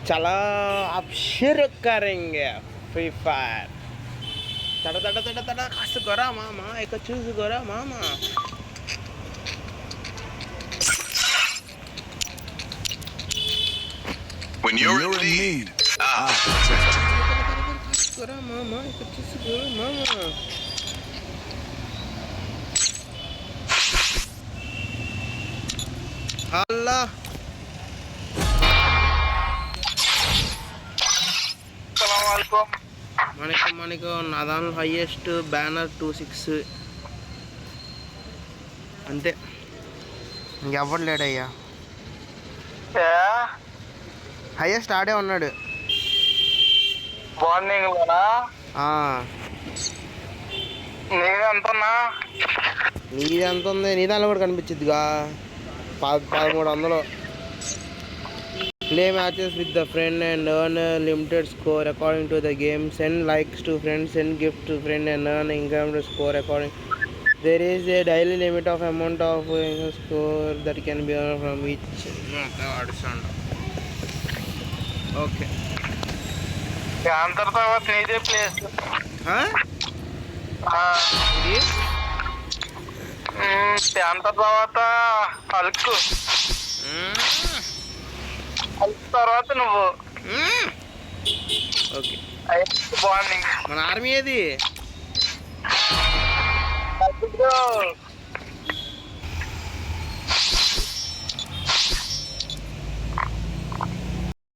चला आप शुरू करेंगे फ्री फायर तड़ा तड़ा तड़ा तड़ा कास्त गोरा मामा एक चूज गोरा मामा When you're in need. गोरा मामा एक चूज गोरा मामा अल्लाह మనకు నా దానిలో హైయెస్ట్ బ్యానర్ 26 అంతే ఇంకెవ్వడు లేడయ్యా హైయెస్ట్ ఆడే ఉన్నాడు బాండింగ్లోనా నీది ఎంత ఉంది నీ దానిలో కూడా కనిపించిద్దిగా 1300 Play matches with the friend and earn a limited score according to the game. Send likes to friends, send gifts to friend and earn income to score according. There is a daily limit of amount of score that can be earned from each. Okay. అంతర్ తర్వాత నీదే place అంతర్ తర్వాత అల్కు తర్వాత నువ్వు okay bonding మన army ఏది